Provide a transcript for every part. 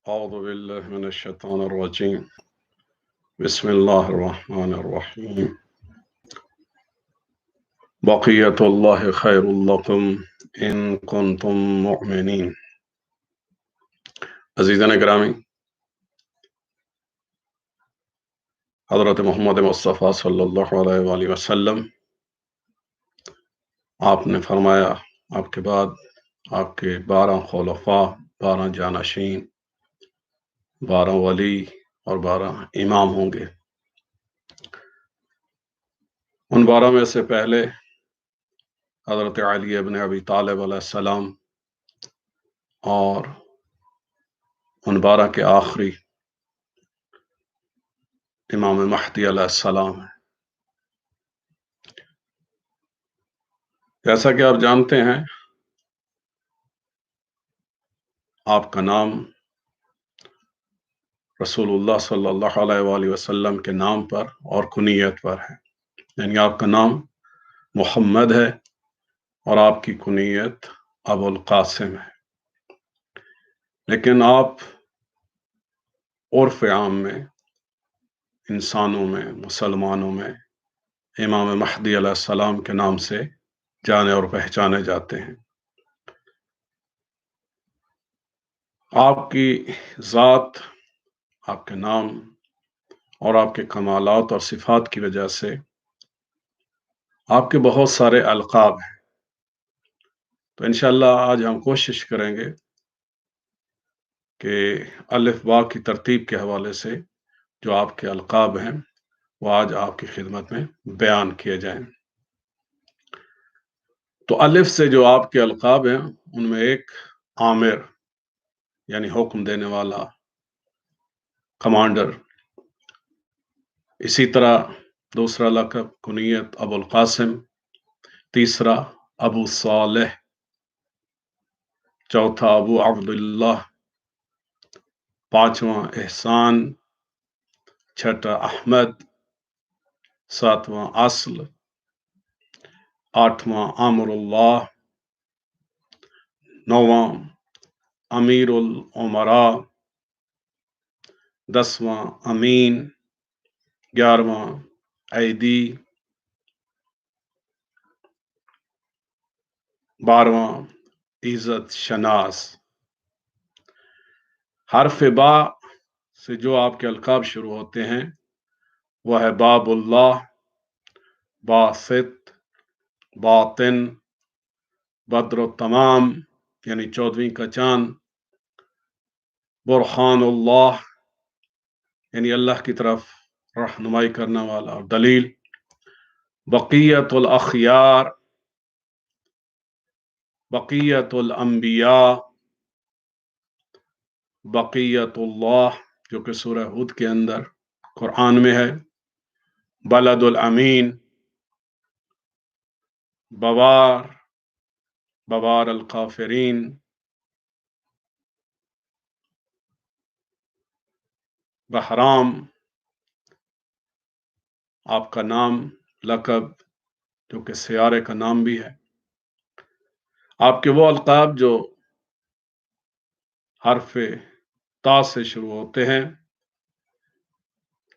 أعوذ بالله من الشيطان الرجيم بسم الله الرحمن الرحيم بقية الله خير لكم إن كنتم مؤمنين عزیزان گرامی، حضرت محمد مصطفیٰ صلی اللہ علیہ وآلہ وسلم آپ نے فرمایا آپ کے بعد آپ کے 12 خلفاء، 12 جانشین، 12 ولی اور 12 امام ہوں گے۔ ان 12 میں سے پہلے حضرت علیہ ابن ابی طالب علیہ السلام اور ان 12 کے آخری امام مہدی علیہ السلام ہے۔ جیسا کہ آپ جانتے ہیں، آپ کا نام رسول اللہ صلی اللہ علیہ وآلہ وسلم کے نام پر اور کنیت پر ہے، یعنی آپ کا نام محمد ہے اور آپ کی کنیت ابوالقاسم ہے، لیکن آپ عرف عام میں، انسانوں میں، مسلمانوں میں امام مہدی علیہ السلام کے نام سے جانے اور پہچانے جاتے ہیں۔ آپ کی ذات، آپ کے نام اور آپ کے کمالات اور صفات کی وجہ سے آپ کے بہت سارے القاب ہیں۔ تو انشاءاللہ آج ہم کوشش کریں گے کہ الف با کی ترتیب کے حوالے سے جو آپ کے القاب ہیں وہ آج آپ کی خدمت میں بیان کیے جائیں۔ تو الف سے جو آپ کے القاب ہیں ان میں ایک عامر، یعنی حکم دینے والا، کمانڈر۔ اسی طرح دوسرا لقب کنیت ابوالقاسم، تیسرا ابوصالح، چوتھا ابوعبداللہ، پانچواں احسان، چھٹا احمد، ساتواں اصل، آٹھواں امرالله، نواں امیرالامره، دسواں امین، 11واں ايدي، 12واں ايزد شناش۔ حرف با سے جو آپ کے القاب شروع ہوتے ہیں وہ ہے باب اللہ، باسط، باطن، بدرالتمام یعنی 14ویں کا چاند، برہان اللہ یعنی اللہ کی طرف راہنمائی کرنے والا اور دلیل، بقیت الاخیار، بقیت الانبیاء، بقیت اللہ جو کہ سورہ ہود کے اندر قرآن میں ہے، بلد الامین، بوار، بوار الکافرین، بحرام آپ کا نام، لقب جو کہ سیارے کا نام بھی ہے۔ آپ کے وہ القاب جو حرف تا سے شروع ہوتے ہیں،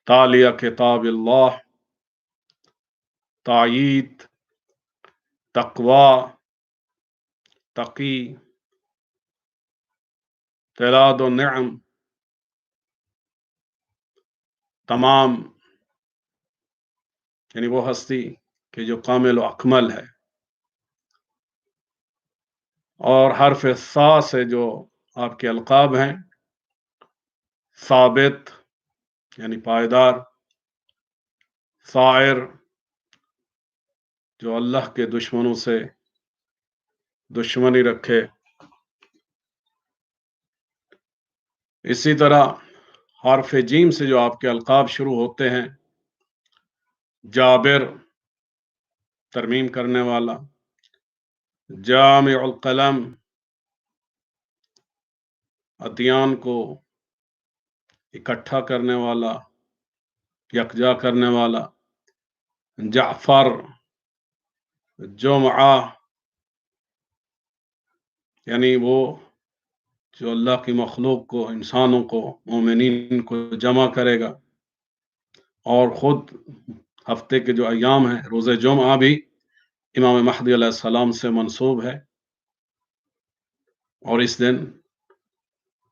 تالیہ کتاب اللہ، تائید، تقوی، تقی، تلاد و نعم، تمام یعنی وہ ہستی کہ جو کامل و اکمل ہے، اور حرف ثا سے جو آپ کے القاب ہیں، ثابت یعنی پائیدار، ثائر جو اللہ کے دشمنوں سے دشمنی رکھے۔ اسی طرح حرف جیم سے جو آپ کے القاب شروع ہوتے ہیں، جابر ترمیم کرنے والا، جامع القلم ادیان کو اکٹھا کرنے والا، یکجا کرنے والا، جعفر، جمعہ یعنی وہ جو اللہ کی مخلوق کو، انسانوں کو، مومنین کو جمع کرے گا، اور خود ہفتے کے جو ایام ہیں، روز جمعہ بھی امام مہدی علیہ السلام سے منسوب ہے، اور اس دن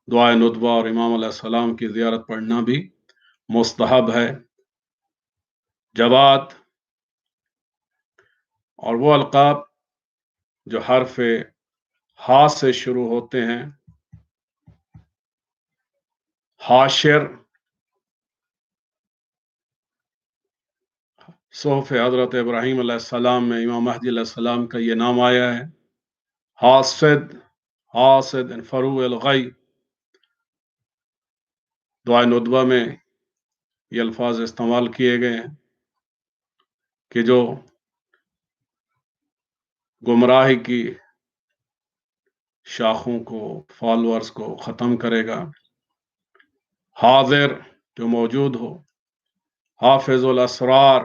دعائے ندبہ اور امام علیہ السلام کی زیارت پڑھنا بھی مستحب ہے۔ جواد اور وہ القاب جو حرف ہا سے شروع ہوتے ہیں، حاشر، صحف حضرت ابراہیم علیہ السلام میں امام مہدی علیہ السلام کا یہ نام آیا ہے۔ حاسد، حاسد فرو الغی، دعائے ندبہ میں یہ الفاظ استعمال کیے گئے ہیں کہ جو گمراہی کی شاخوں کو، فالورز کو ختم کرے گا۔ حاضر، جو موجود ہو۔ حافظ الاسرار،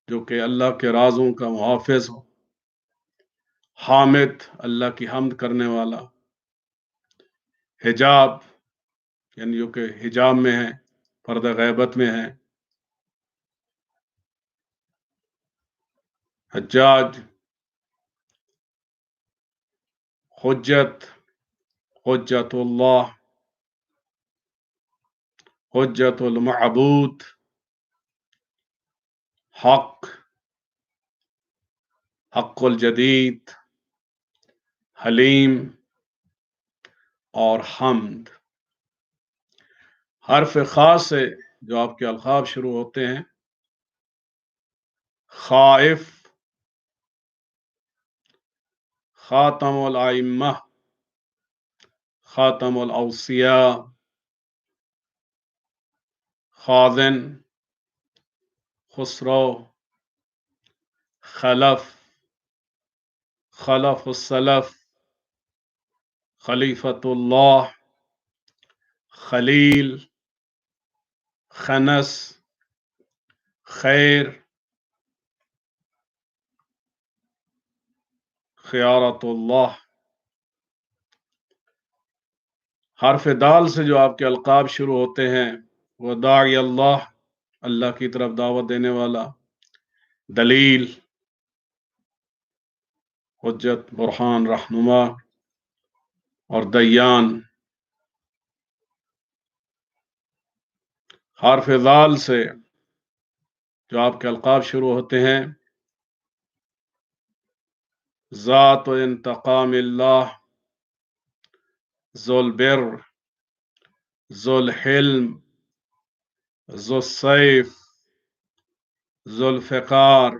جو کہ اللہ کے رازوں کا محافظ ہو۔ حامد، اللہ کی حمد کرنے والا۔ حجاب، یعنی جو کہ حجاب میں ہے، پردہ غیبت میں ہے۔ حجاج، حجت، حجت اللہ، حجت المعبود۔ حق، حق الجدید، حلیم اور حمد۔ حرف خاص سے جو آپ کے القاب شروع ہوتے ہیں، خائف، خاتم الائمہ، خاتم الاوصیاء، خازن، خسرو، خلف، خلف السلف، خلیفۃ اللہ، خلیل، خنس، خیر، خیارت اللہ۔ حرف دال سے جو آپ کے القاب شروع ہوتے ہیں، وہ داعی اللہ، اللہ کی طرف دعوت دینے والا۔ دلیل، حجت، برہان، راہنما اور دیان۔ حرف ذال سے جو آپ کے القاب شروع ہوتے ہیں، ذات و انتقام اللہ، ذو البر، ذو الحلم، ذو السیف، ذو الفقار،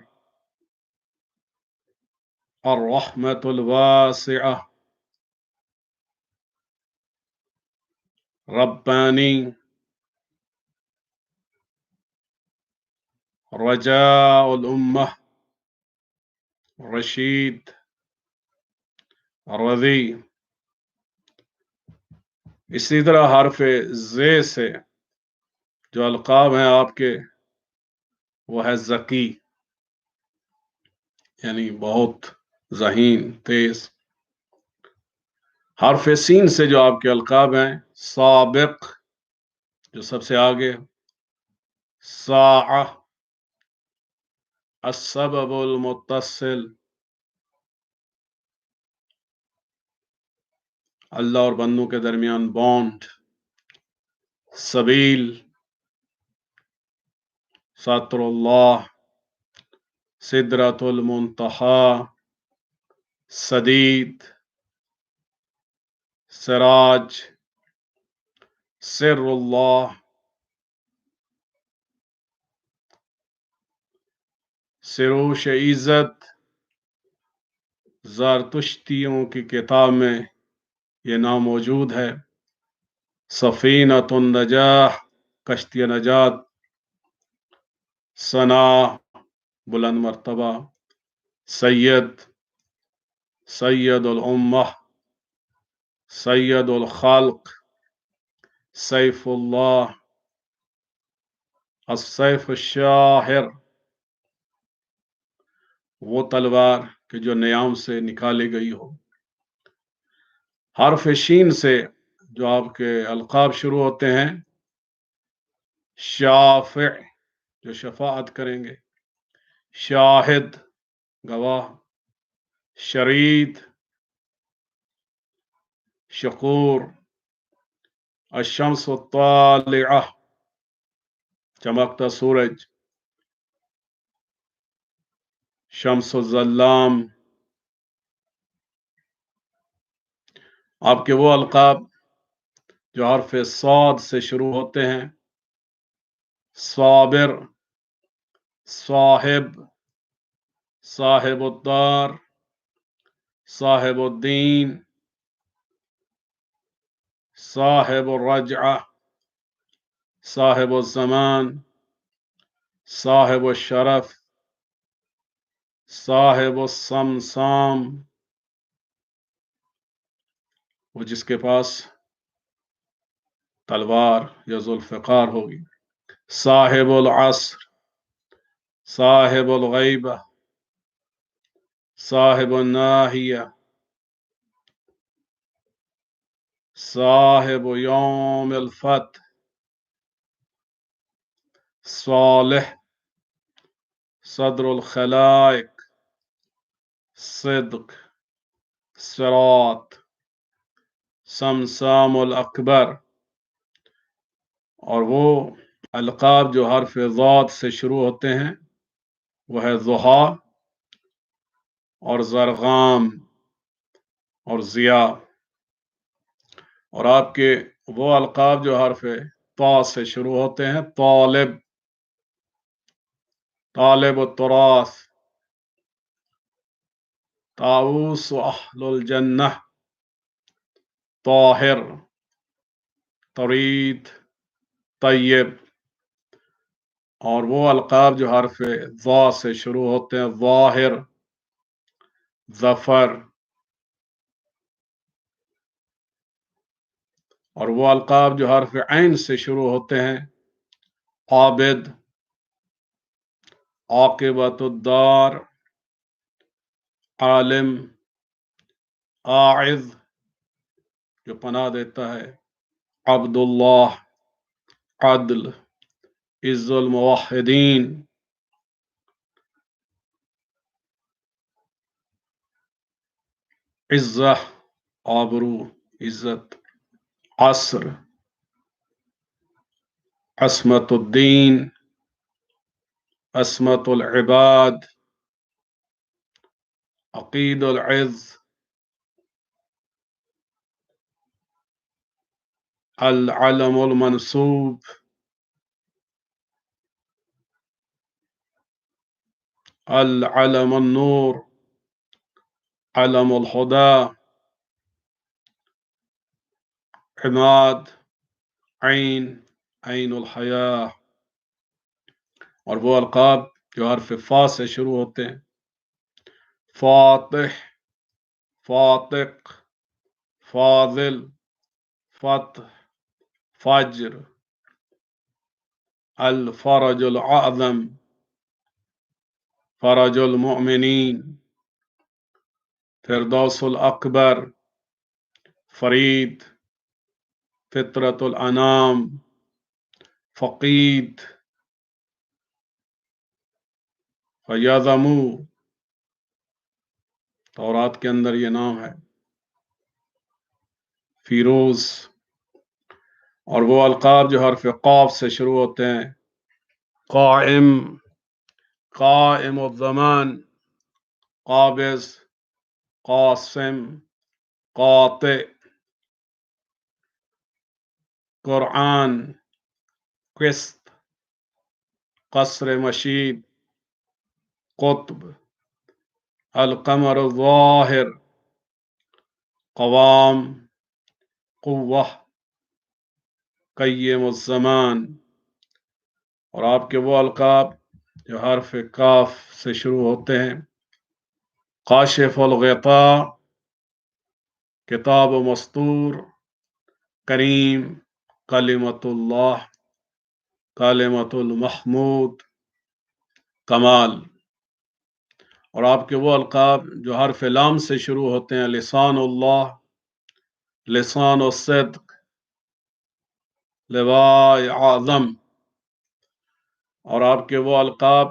الرحمة الواسعة، ربانی، رجاء الامہ، رشید، رضی۔ اسی طرح حرف زے سے جو القاب ہیں آپ کے، وہ ہے ذکی، یعنی بہت ذہین، تیز۔ حرف سین سے جو آپ کے القاب ہیں، سابق، جو سب سے آگے۔ ساعہ، السبب المتصل، اللہ اور بندوں کے درمیان بانڈ۔ سبیل، ستر اللہ، سدرۃ المنتہی، سدید، سراج، سر اللہ، سروش ايزد، زرتشتیوں کی کتاب میں یہ نام موجود ہے۔ سفینۃ النجاح، کشتی نجات۔ ثنا، بلند مرتبہ۔ سید، سید الامہ، سید الخلق۔ سیف اللہ، السیف الشاہر، وہ تلوار کہ جو نیام سے نکالی گئی ہو۔ حرف شین سے جو آپ کے القاب شروع ہوتے ہیں، شافع جو شفاعت کریں گے، شاہد گواہ، شرید شکور، الشمس الطالعہ چمکتا سورج، شمس الظلام. آپ کے وہ القاب جو حرف صاد سے شروع ہوتے ہیں، صابر، صاحب، صاحب الدار، صاحب الدین، صاحب الرجعہ، صاحب الزمان، صاحب الشرف، صاحب الصمصام، وہ جس کے پاس تلوار یا ذوالفقار ہوگی، صاحب العصر، صاحب الغیبہ، صاحب الناہیہ، صاحب یوم الفتح، صالح، صدر الخلائق، صدق، صراط، سمسام الاکبر. اور وہ القاب جو حرف ضاد سے شروع ہوتے ہیں وہ ہے ضحیٰ اور زرغام اور ضیاء. اور آپ کے وہ القاب جو حرف طا سے شروع ہوتے ہیں، طالب، طالب التراث، طاؤوس اہل الجنہ، طاہر، طرید، طیب. اور وہ القاب جو حرف ظا سے شروع ہوتے ہیں، ظاہر، ظفر. اور وہ القاب جو حرف عین سے شروع ہوتے ہیں، عابد، عاقبۃ الدار، عالم، آعذ جو پناہ دیتا ہے، عبداللہ، عدل، عز الموحدین، عزہ آبرو، عزت، عصر، عصمت الدین، عصمت العباد، عقید العز، العلم المنصوب، العلم النور، علم الہدی، عماد، عین، عین الحیاء. اور وہ القاب جو حرف فا سے شروع ہوتے ہیں، فاتح، فاتق، فاضل، فتح، فجر، الفرج الاعظم، فرج المؤمنین، فردوس الاکبر، فرید، فطرت الانام، فقید، فیضمو، تورات کے اندر یہ نام ہے، فیروز. اور وہ القاب جو حرف قاف سے شروع ہوتے ہیں، قائم، قائم الزمان، قابض، قاسم، قاطع، قرآن، قسط، قصر مشید، قطب، القمر الظاہر، قوام، قوہ، قیم الزمان. اور آپ کے وہ القاب جو حرف کاف سے شروع ہوتے ہیں، کاشف الغطاء، کتاب و مستور، کریم، کلمۃ اللہ، کلمۃ المحمود، کمال. اور آپ کے وہ القاب جو حرف لام سے شروع ہوتے ہیں، لسان اللہ، لسان الصدق، لواء اعظم، اور آپ کے وہ القاب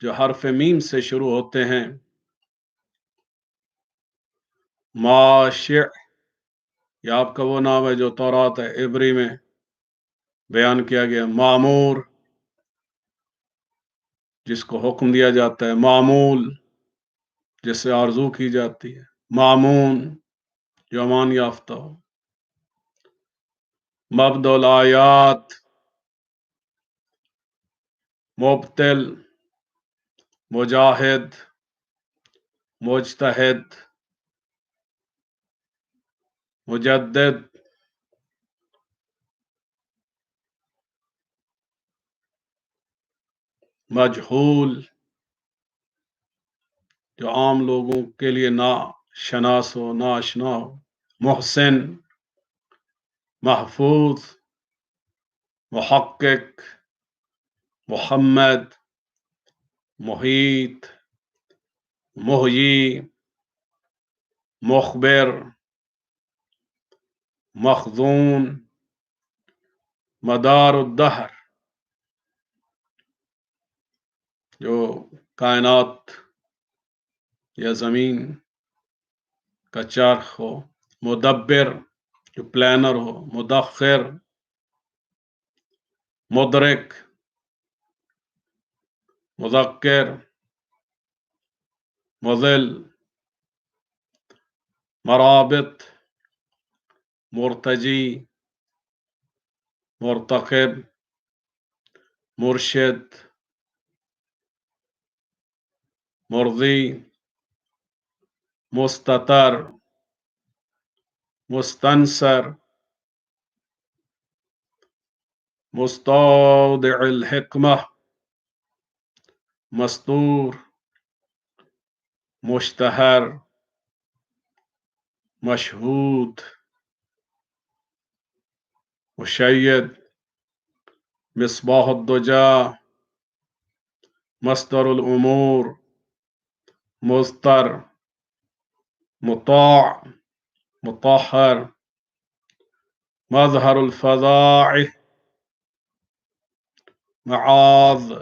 جو حرف میم سے شروع ہوتے ہیں. ماشع، یہ آپ کا وہ نام ہے جو تورات عبری میں بیان کیا گیا. معمور، جس کو حکم دیا جاتا ہے. معمول، جس سے آرزو کی جاتی ہے. معمون، جو امان یافتہ ہو. مبدع الآیات، مبتل، مجاہد، مجتہد، مجدد. مجہول، جو عام لوگوں کے لیے نا شناس ہو، نا آشنا ہو. محسن، محفوظ، محقق، محمد، محیط، محیی، مخبر، مخزون، مدار الدہر، جو کائنات یا زمین کا چرخ ہو. مدبر، جو پلانر ہو. مدخر، مدرک، مذکر، مضل، مرابط، مرتجی، مرتقب، مرشد، مرضی، مستتر، مستنصر، مستودع الحکمہ، مستور، مشتہر، مشہود، مشید، مصباح الدجا، مصدر الامور، مضطر، مطاع، مطہر، مظہر الفضائح، معاذ،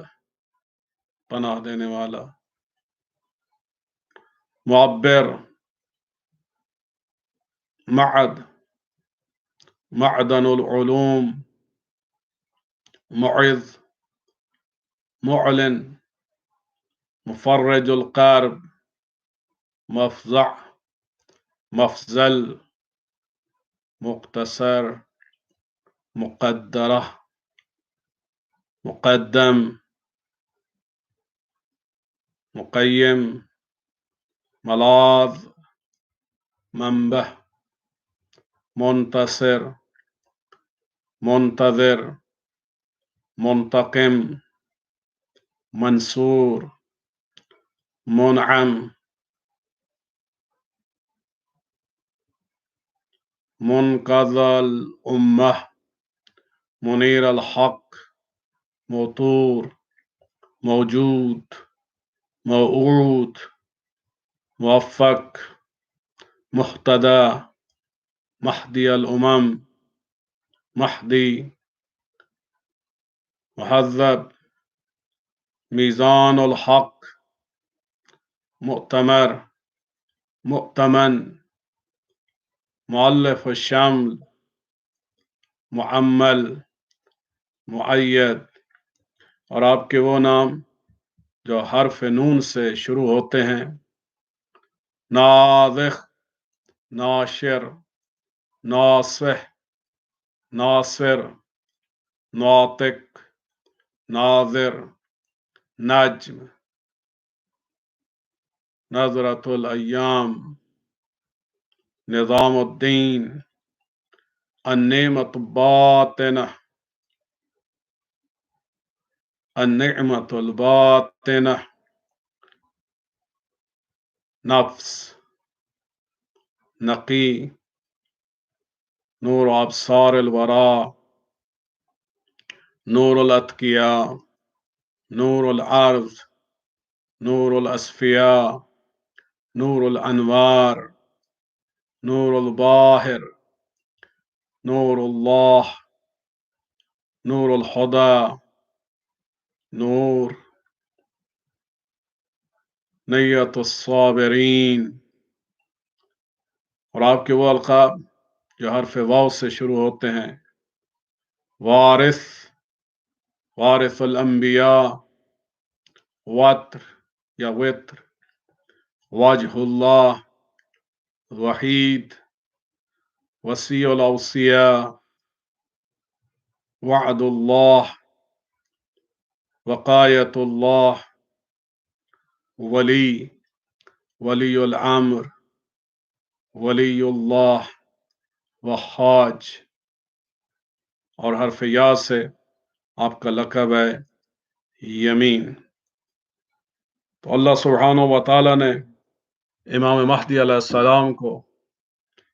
پناہ دینے والا. معبر، معد، معدن العلوم، معز، معلن، مفرج القرب، مفزع، مفزل، مقتصر، مقدرہ، مقدم، مقیم، ملاذ، منبع، منتصر، منتظر، منتقم، منصور، منعم، منقذ الامہ، منیر الحق، موتور، موجود، موعود، موفق، مہتدی، مہدی الامم، مہدی، مہذب، میزان الحق، مؤتمر، مؤتمن، مؤلف الشمل، معمل، معید. اور آپ کے وہ نام جو حرف نون سے شروع ہوتے ہیں. ناذخ، ناشر، ناصح، ناصر، ناطق، ناظر، نجم، نظرۃ الایام، نظام الدین، النعمۃ الباطنہ، النعمۃ الباطنہ، نفس، نقی، نور ابصار الورا، نور الاتقیاء، نور الارض، نور الاسفیاء، نور الانوار، نور الباہر، نور الله، نور الهدى، نور نیت الصابرین، اور آپ کے وہ القاب جو حرف واو سے شروع ہوتے ہیں، وارث، وارث الانبیاء، وتر یا وتر، وجہ اللہ، وحید، وسیع الاوصیاء، وعد اللہ، وقایت اللہ، ولی، ولی الامر، ولی اللہ، وحاج، اور حرف یا سے آپ کا لقب ہے یمین۔ تو اللہ سبحانہ و تعالیٰ نے امام مہدی علیہ السلام کو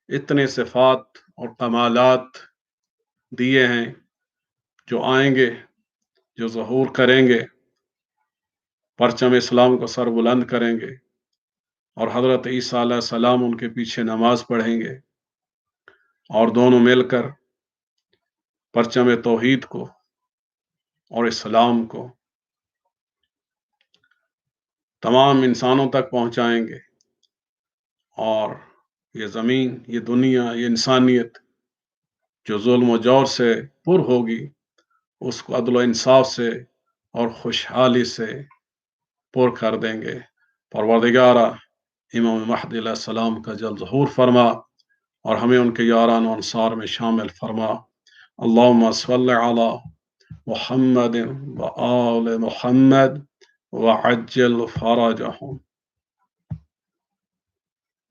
اتنے صفات اور کمالات دیے ہیں جو آئیں گے، جو ظہور کریں گے، پرچم اسلام کو سر بلند کریں گے، اور حضرت عیسیٰ علیہ السلام ان کے پیچھے نماز پڑھیں گے، اور دونوں مل کر پرچم توحید کو اور اسلام کو تمام انسانوں تک پہنچائیں گے، اور یہ زمین، یہ دنیا، یہ انسانیت جو ظلم و جور سے پر ہوگی، اس کو عدل و انصاف سے اور خوشحالی سے پر کر دیں گے۔ پروردگارہ، امام مہدی علیہ السلام کا جلد ظہور فرما، اور ہمیں ان کے یاران و انصار میں شامل فرما۔ اللہم صلی علی محمد و آل محمد وعجل فرجہم۔